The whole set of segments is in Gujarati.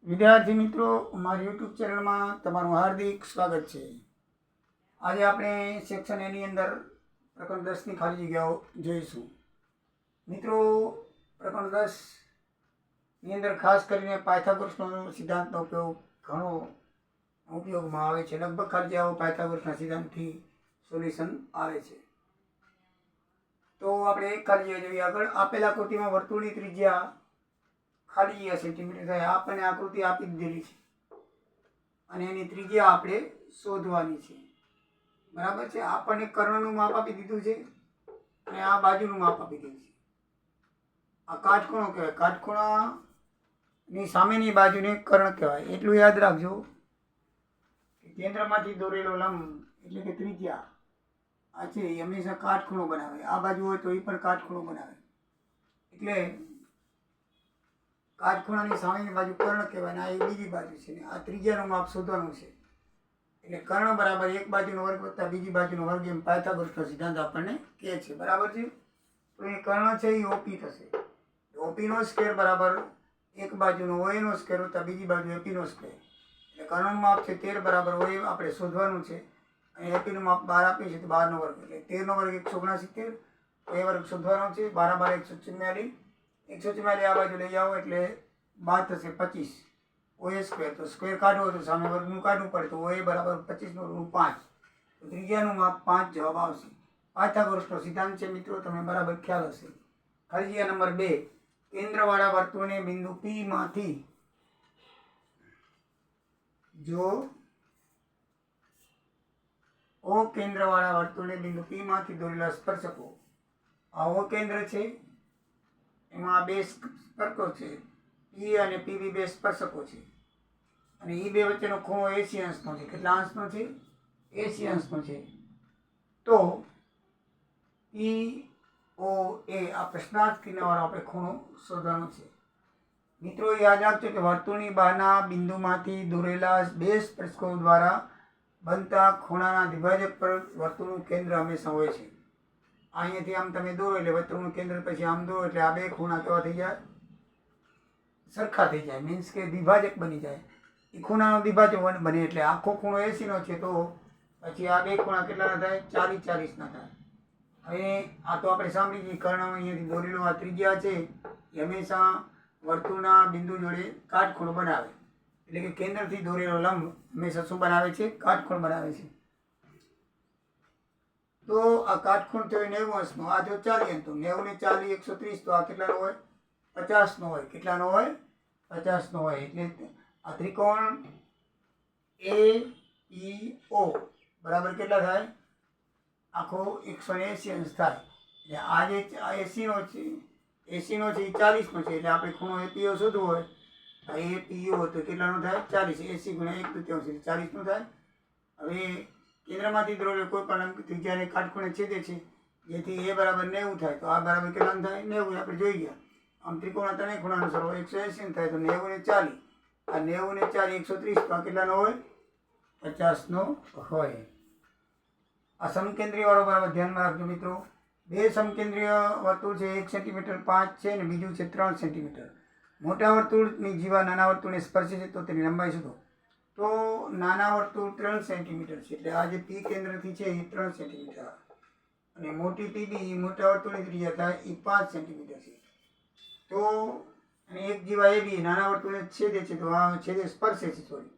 વિદ્યાર્થી મિત્રો, મારી યુટ્યુબ ચેનલમાં તમારું હાર્દિક સ્વાગત છે. આજે આપણે સેક્શન એની અંદર પ્રકરણ 10ની ખાલી જગ્યાઓ જોઈશું. મિત્રો, પ્રકરણ 10ની અંદર ખાસ કરીને પાયથાગોરસનો સિદ્ધાંતનો ઘણો ઉપયોગમાં આવે છે. લગભગ ખાલી જગ્યાઓ પાયથાગોરસના સિદ્ધાંતથી સોલ્યુશન આવે છે. તો આપણે એક ખાલી જગ્યા જોઈએ. આગળ આપેલા આકૃતિમાં વર્તુળની ત્રિજ્યા ખાલી જગ્યા સેન્ટીમીટર થાય. આપણને આકૃતિ આપી દીધેલી છે અને એની ત્રિજ્યા આપણે શોધવાની છે. બરાબર છે. આપણને કર્ણનું માપ આપી દીધું છે અને આ બાજુનું માપ આપી દીધું છે. આ કાટખૂણો કહેવાય. કાટખૂણાની સામેની બાજુને કર્ણ કહેવાય. એટલું યાદ રાખજો કે કેન્દ્રમાંથી દોરેલો લંબ એટલે કે ત્રિજ્યા આ છે એ હંમેશા કાટખૂણો બનાવે. આ બાજુ હોય તો એ પણ કાટખૂણો બનાવે. એટલે કાટખૂણાની સામેની બાજુ કર્ણ કહેવાય. આ એ બીજી બાજુ છે ને આ ત્રિજ્યાનું માપ શોધવાનું છે. એટલે કર્ણ બરાબર એક બાજુનો વર્ગ વત્તા બીજી બાજુનો વર્ગ એમ પાયથાગોરસનો સિદ્ધાંત આપણને કહે છે. બરાબર છે. તો એ કર્ણ છે એ ઓપી થશે. ઓપીનો સ્ક્વેર બરાબર એક બાજુનો ઓએનો સ્ક્વેર વત્તા બીજી બાજુ એપીનો સ્ક્વેર. એટલે કર્ણનું માપ છે 13 બરાબર ઓએ આપણે શોધવાનું છે અને એપીનું માપ 12 આપ્યું છે તો 12નો વર્ગ એટલે 13નો વર્ગ 169. ઓએ વર્ગ શોધવાનો છે. 12 12 144. 144 આ બાજુ લઈ આવો એટલે બાદ થશે 25 ઓએ સ્ક્વેર. તો સ્ક્વેર કાઢવો તો સામે વર્ગનું કાઢવું પડે તો ઓએ બરાબર 25 નો ઋણ 5. તો ત્રિજ્યાનું માપ 5 જવાબ આવશે. પાયથાગોરસનો સિદ્ધાંત છે મિત્રો, તમે બરાબર ખ્યાલ હશે. ખાલી જગ્યા નંબર 2, કેન્દ્રવાળા વર્તુળને બિંદુ P માંથી જો O કેન્દ્રવાળા વર્તુળને બિંદુ P માંથી દોરેલા સ્પર્શકો, આ O કેન્દ્ર છે, એમાં બે સ્પર્શકો છે P અને PB, બે સ્પર્શકો છે અને એ બે વચ્ચેનો ખૂણો 80 અંશનો છે. કેટલા અંશનો છે? 80 અંશનો છે. તો POA આ પ્રશ્નાર્થ કિનારો આપણે ખૂણો શોધવાનો છે. મિત્રો, યાદ રાખજો કે વર્તુળની બહારના બિંદુમાંથી દોરેલા બે સ્પર્શકો દ્વારા બનતા ખૂણાના દ્વિભાજક પર વર્તુળનું કેન્દ્ર હંમેશા હોય છે. અહીંયાથી આમ તમે દોરો એટલે વર્તુળનું કેન્દ્ર પછી આમ દોરો એટલે આ બે ખૂણા કેવા થઈ જાય? સરખા થઈ જાય. મીન્સ કે દ્વિભાજક બની જાય. એ ખૂણાનો દ્વિભાજક બને એટલે આખો ખૂણો 80નો છે તો પછી આ બે ખૂણા કેટલાના થાય? 40 40ના થાય. હવે આ તો આપણે સાંભળી ગઈ. કર્ણ અહીંયાથી દોરેલો આ ત્રિજ્યા છે એ હંમેશા વર્તુળના બિંદુ જોડે કાટખૂણો બનાવે. એટલે કે કેન્દ્રથી દોરેલો લંબ હંમેશા શું બનાવે છે? કાટખૂણ બનાવે છે. તો આ કાટખૂણ થયો 90 અંશનો, આ થયો 40 અંશનો. 90 ને 40 130. તો આ કેટલાનો હોય? 50નો હોય. કેટલાનો હોય? 50નો હોય. એટલે આ ત્રિકોણ AEO બરાબર કેટલા થાય? આખો 180 અંશ થાય. એટલે આ જે 80નો છે, 80નો છે એ 40નો છે. એટલે આપણે ખૂણો APO શોધવો હોય તો APO તો કેટલાનો થાય? 40. 80 ગુણ્યા 1/3 40નો થાય. હવે કેન્દ્રમાંથી દોરેલો કોઈ પણ ત્રિજ્યાને કાટખૂણે છેદે છે જેથી A બરાબર 90 થાય. તો આ બરાબર કેટલાનું થાય? 90. આપણે જોઈ ગયા. આમ ત્રિકોણના ત્રણેય ખૂણાનો સરવાળો 180 થાય તો 90 ને 40. આ 90 ને 40 130. તો આ કેટલાનો હોય? 50નો હોય. આ સમકેન્દ્રીય વાળો બરાબર ધ્યાનમાં રાખજો મિત્રો. બે સમકેન્દ્રીય વર્તુળ છે. 1 સેન્ટીમીટર 5 છે અને બીજું છે 3 સેન્ટીમીટર. મોટા વર્તુળની જીવા નાના વર્તુળને સ્પર્શે છે તો તેની લંબાઈ શોધો. તો નાના વર્તુળ 3 સેન્ટીમીટર છે એટલે આ જે P કેન્દ્રથી છે એ 3 સેન્ટીમીટર અને મોટી PB મોટા વર્તુળની ત્રિજ્યા થાય એ 5 સેન્ટીમીટર છે. તો અને એક જીવા AB નાના વર્તુળને છેદે છે તો આ છેદે સ્પર્શે છે. સોરી,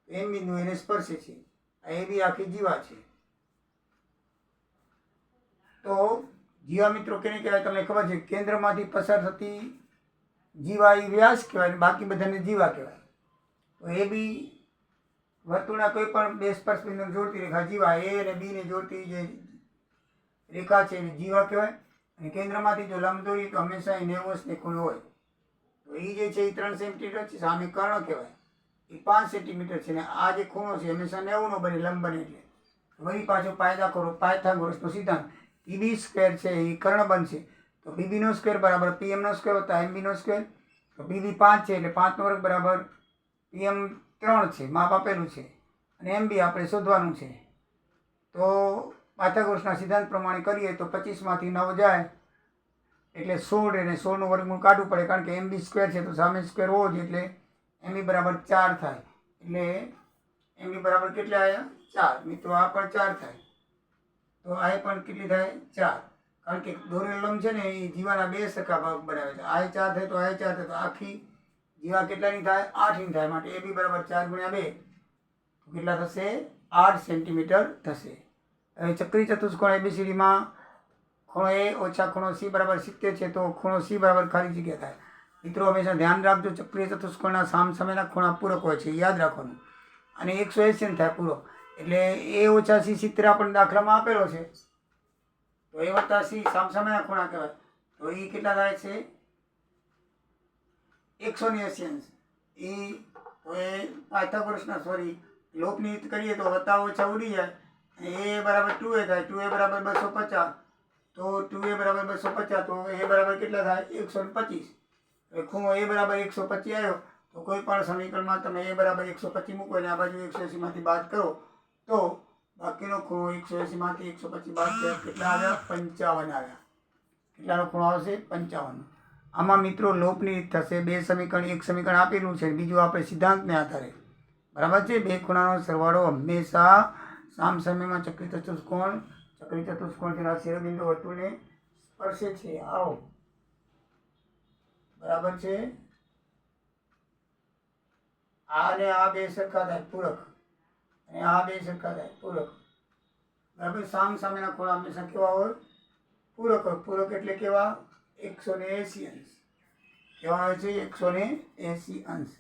M બિંદુ એને સ્પર્શે છે. આ AB આખી જીવા છે. તો જીવા મિત્રો કેને કહેવાય? તમને ખબર છે. કેન્દ્રમાંથી પસાર થતી જીવા એ વ્યાસ કહેવાય અને બાકી બધાને જીવા કહેવાય. તો AB વર્તુળના કોઈ પણ બે સ્પર્શ બિંદુને જોડતી રેખા જીવા, A અને B ને જોડતી જે રેખા છે એને જીવા કહેવાય. અને કેન્દ્રમાંથી જો લંબ દોરીએ તો હંમેશા એ 90 અંશને ખૂણો હોય. તો એ જે છે એ 3 સેન્ટીમીટર છે. સામે કર્ણ કહેવાય એ 5 સેન્ટીમીટર છે. અને આ જે ખૂણો છે હંમેશા 90નો બને, લંબ બને. એટલે વળી પાછો પાયથાગોરસનો સિદ્ધાંત PB સ્ક્વેર છે એ કર્ણ બનશે. તો PBનો સ્ક્વેર બરાબર PMનો સ્ક્વેર વત્તા MBનો સ્ક્વેર. તો PB 5 છે એટલે 5નો વર્ગ બરાબર PM 3 છે. માપ આપેલું છે અને MB આપણે શોધવાનું છે. તો પાયથાગોરસના સિદ્ધાંત પ્રમાણે કરીએ તો 25માંથી 9 જાય એટલે 16 અને 16નું વર્ગમૂળ કાઢવું પડે કારણ કે MB સ્ક્વેર છે તો સામે સ્ક્વેર હોવો જોઈએ એટલે એમબી બરાબર 4 થાય. એટલે એમબી બરાબર કેટલા આવ્યા? 4. મિત્રો આ પણ 4 થાય. તો આ પણ કેટલી થાય? 4. કારણ કે દોરેલ લંબ છે ને એ જીવાના 2 સરખા ભાગ બનાવે છે. આ 4 થાય તો આ 4 થાય તો આખી જીવા કેટલાની થાય? 8ની થાય. માટે એબી બરાબર 4 ગુણ્યા 2 તો કેટલા થશે? 8 સેન્ટીમીટર થશે. હવે ચક્રી ચતુષ્કોણ એબીસીડીમાં ખૂણો એ ઓછા ખૂણો સી બરાબર 70 છે તો ખૂણો સી બરાબર ખાલી જગ્યા થાય. મિત્રો હંમેશા ધ્યાન રાખજો, ચક્રીય ચતુષ્કોણના સામસામેના ખૂણા પૂરક હોય છે, યાદ રાખવાનું. અને 180 થાય પૂરો. એટલે એ ઓછા સી 70 આપણને દાખલામાં આપેલો છે. તો એ વત્તા સી સામસામેના ખૂણા કહેવાય. તો એ કેટલા થાય છે? 180 અંશ. એ પાયથાગોરસના લોપની રીત કરીએ તો વત્તા ઓછા ઉડી જાય. એ બરાબર 2a થાય. 2a બરાબર 250. તો 2a બરાબર 250 તો એ બરાબર કેટલા થાય? 125. હવે ખૂણો એ બરાબર 125 આવ્યો તો કોઈ પણ સમીકરણમાં તમે એ બરાબર 125 મૂકો અને આ બાજુ 180 માંથી બાદ કરો તો બાકીનો ખૂણો 180 માંથી 125 બાદ થયા કેટલા આવ્યા? 55 આવ્યા. કેટલાનો ખૂણો આવશે? 55. આમાં મિત્રો લોપની રીત થશે. 2 સમીકરણ, એક સમીકરણ આપેલું છે, બીજું આપણે સિદ્ધાંતને આધારે, બરાબર છે. 2 ખૂણાનો સરવાળો હંમેશા સામસામેમાં ચક્રી ચતુષ્કોણ તેના શિરોબિંદુ વર્તુળને સ્પર્શે છે. આવો બરાબર છે. આ અને આ 2 સરખા થાય પૂરક, અને આ 2 સરખા થાય પૂરક. બરાબર. સામસામેના ખૂણા હંમેશા કેવા હોય? પૂરક હોય. પૂરક એટલે કેવા? 180 અંશ. કેવા હોય છે? 180 અંશ.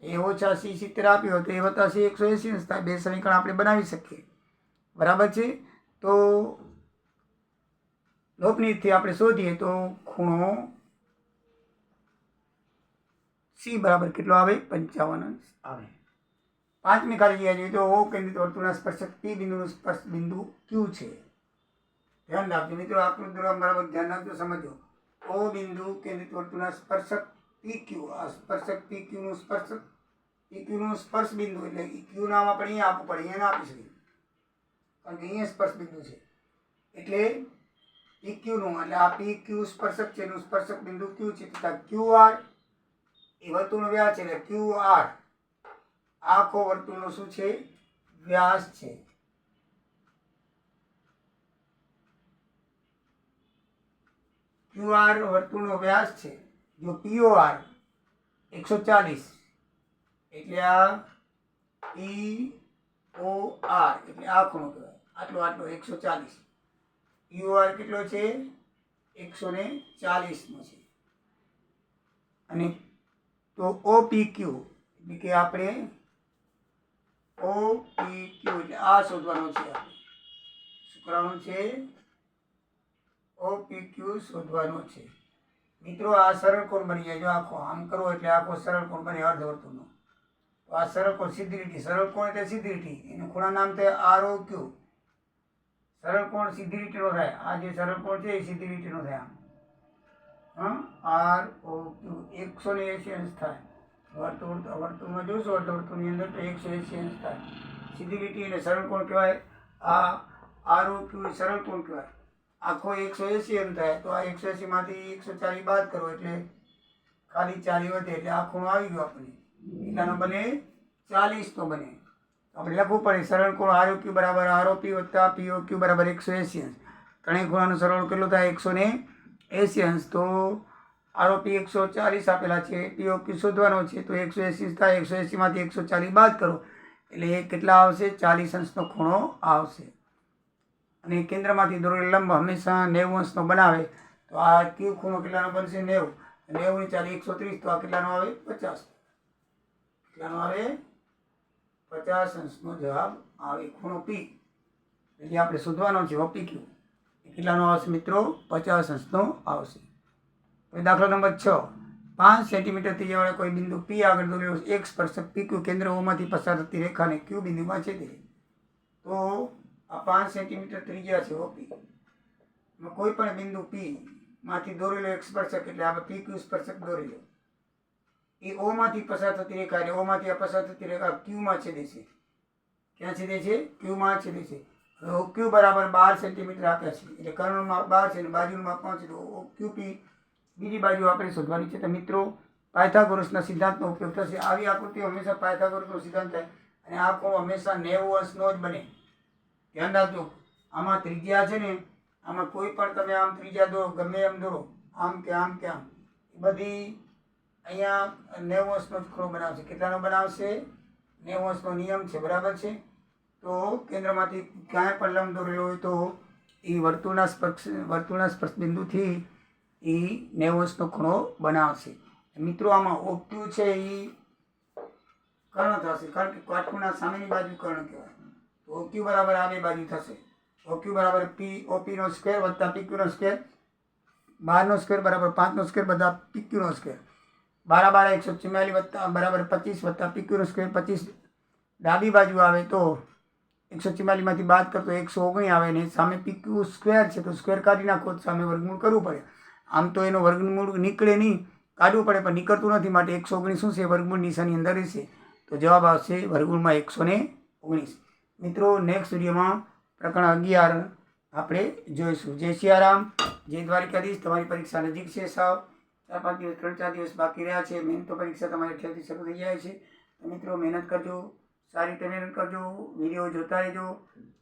એ ઓછા સી 70 આપ્યો તો એ વત્તા સી 180 અંશ થાય. 2 સમીકરણ આપણે બનાવી શકીએ, બરાબર છે. તો લોપનીથી આપણે શોધીએ તો ખૂણો સી બરાબર કેટલો આવે? 55 અંશ આવે. 5મી ખાલી જગ્યા જોઈએ તો ઓ કેન્દ્રિત વર્તુળના સ્પર્શક પી બિંદુનું સ્પર્શ બિંદુ ક્યુ છે. ધ્યાન રાખજો મિત્રો, આકૃતિ દોરવા બરાબર ધ્યાન રાખજો, સમજો. ઓ બિંદુ કેન્દ્રિત વર્તુળના સ્પર્શક પી ક્યુ. આ સ્પર્શક પી ક્યુનું સ્પર્શ બિંદુ એટલે ક્યુ નામ આપણે અહીંયા આપવું પડે, અહીંયા ના આપી શકીએ કારણ કે અહીંયા સ્પર્શ બિંદુ છે. એટલે પી ક્યુનું એટલે આ પી ક્યુ સ્પર્શક છે એનું સ્પર્શક બિંદુ ક્યુ છે તથા ક્યુ આર એ વર્તુળનો વ્યાસ છે. એટલે ક્યુ આર આખો વર્તુળનો શું છે? વ્યાસ છે. ક્યુ આર વર્તુળનો વ્યાસ છે. જો પીઓ આર 140 એટલે આ પી ઓ આર એટલે આ ખૂણો કહેવાય. આટલો 140. પીઓ આર કેટલો છે? 140 નો છે. અને તો ઓ પી ક્યુ એટલે કે આપણે ઓ પી ક્યુ એટલે આ શોધવાનો છે. આપણે શું કરવાનું છે? ઓ પી ક્યુ શોધવાનો છે. મિત્રો આ સરળ કોણ બની જાય. જો આખો આમ કરો એટલે આખો સરળ કોણ બને અર્ધવર્તુળનો. તો આ સરળ કોણ સીધી લીટી. સરળ કોણ એટલે સીધી લીટી. એનું ખૂણા નામ થાય આર ઓ ક્યુ. સરળ કોણ સીધી લીટીનો થાય. આ જે સરળ કોણ છે એ સીધી લીટીનો થાય. આર ઓ ક્યુ 180 અંશ થાય. વર્તુળમાં જોશો અર્ધવર્તુળની અંદર તો 180 અંશ થાય. સીધી લીટી અને સરળ કોણ કહેવાય. આ આર ઓ ક્યુ સરળ કોણ કહેવાય. આખો 180 અંશ થાય તો આ 180 માંથી 140 બાદ કરો એટલે ખાલી 40 વધે એટલે આ ખૂણો આવી ગયો આપણને. કેટલાનો બને? 40 નો બને. આપણે લખવું પડે સરળ કોણ આર ઓ ક્યુ બરાબર આર ઓ પી વત્તા પી ઓ ક્યુ બરાબર 180 અંશ. ત્રણેય ખૂણાનો સરવાળો કેટલો થાય? 180 અંશ. તો આર ઓ પી 140 આપેલા છે, પી ઓ ક્યુ શોધવાનો છે તો 180 થાય. 180 માંથી 140 બાદ કરો એટલે એ કેટલા આવશે? 40 અંશનો ખૂણો આવશે. અને કેન્દ્રમાંથી દોરેલ લંબ હંમેશા 90 અંશનો બનાવે તો આ ક્યુ ખૂણો કેટલાનો બનશે? 90. 90 ની 40 130 તો આ કેટલાનો આવે? 50. કેટલાનો આવે? 50 અંશનો જવાબ આવે. ખૂણો પી એટલે આપણે શોધવાનો છે ઓપી ક્યુ. કેટલાનો આવશે મિત્રો? 50 અંશનો આવશે. હવે દાખલા નંબર 6. 5 સેન્ટીમીટર ત્રિજ્યાવાળા કોઈ બિંદુ પી આગળ દોરેલો એક સ્પર્શક પી ક્યુ કેન્દ્ર ઓમાંથી પસાર થતી રેખાને ક્યુ બિંદુમાં છેદે. તો આ 5 સેન્ટીમીટર ત્રિજ્યા છે ઓપી. કોઈ પણ બિંદુ પી માંથી દોરેલો એક સ્પર્શક એટલે આપણે પી ક્યુ સ્પર્શક દોરેલો એ ઓ માંથી પસાર થતી રેખા એટલે ઓ માંથી પસાર થતી રેખા ક્યુમાં છેદે છે. ક્યાં છેદે છે? ક્યુમાં છેદે છે. ક્યુ બરાબર 12 સેન્ટીમીટર આપ્યા છે એટલે કર્ણનું માપ 12 છે અને બાજુનું માપ 5 છે. તો ક્યુ પી બીજી બાજુ આપણે શોધવાની છે. તો મિત્રો પાયથાગોરસના સિદ્ધાંતનો ઉપયોગ થશે. આવી આકૃતિઓ હંમેશા પાયથાગોરસનો સિદ્ધાંત થાય અને આ ખૂણો હંમેશા 90 અંશનો જ બને. ધ્યાન રાખજો. આમાં ત્રિજ્યા છે ને, આમાં કોઈ પણ તમે આમ ત્રિજ્યા દોરો, ગમે એમ દોરો, આમ કે આમ કે આમ, એ બધી અહીંયા 90 અંશનો જ ખૂણો બનાવશે. કેટલાનો બનાવશે? 90 અંશનો નિયમ છે, બરાબર છે. તો કેન્દ્રમાંથી ક્યાંય પણ લંબ દોરેલો હોય તો એ વર્તુળના સ્પર્શ બિંદુથી એ 90 અંશનો ખૂણો બનાવશે. મિત્રો આમાં ઓક્યુ છે એ કર્ણ થશે, કારણ કે કાટખૂણા સામેની બાજુ કર્ણ કહેવાય. તો ઓક્યુ બરાબર આ બે બાજુ થશે. ઓક્યુ બરાબર ઓપીનો સ્ક્વેર વત્તા પીક્યુનો સ્ક્વેર, 12નો સ્ક્વેર બરાબર 5નો સ્ક્વેર બધા પીક્યુનો સ્ક્વેર, 12 12 144 વત્તા બરાબર 25 વત્તા પીક્યુનો સ્ક્વેર 25. ડાબી બાજુ આવે તો 144 માંથી બાદ કરતો 119 આવે ને સામે પીક્યુ સ્ક્વેર છે તો સ્ક્વેર કાઢી નાખો, સામે વર્ગમૂળ કરવું પડે. આમ તો એનો વર્ગમૂળ નીકળે નહીં, કાઢવું પડે, પણ નીકળતું નથી, માટે 119 શું છે? વર્ગમૂળ નિશાની અંદર રહેશે. તો જવાબ આવશે વર્ગમૂળમાં 119. મિત્રો નેક્સ્ટ વિડીયોમાં પ્રકરણ 11 આપણે જોઈશું. જય સિયારામ, જય દ્વારિકાધીશ. તમારી પરીક્ષા નજીક છે, સાવ 4-5 દિવસ 3-4 દિવસ બાકી રહ્યા છે. મેન તો પરીક્ષા તમારી અઠવાડિયેથી શરૂ થઈ જાય છે. તો મિત્રો મહેનત કરજો, સારી રીતે મહેનત કરજો, વિડીયો જોતા રહેજો,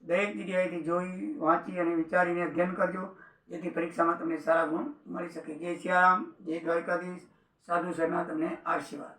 દરેક જગ્યાએથી જોઈ વાંચી અને વિચારીને અધ્યયન કરજો, જેથી પરીક્ષામાં તમને સારા ગુણ મળી શકે. જય સિયારામ, જય દ્વારકાધીશ. સાધુ સરના તમને આશીર્વાદ.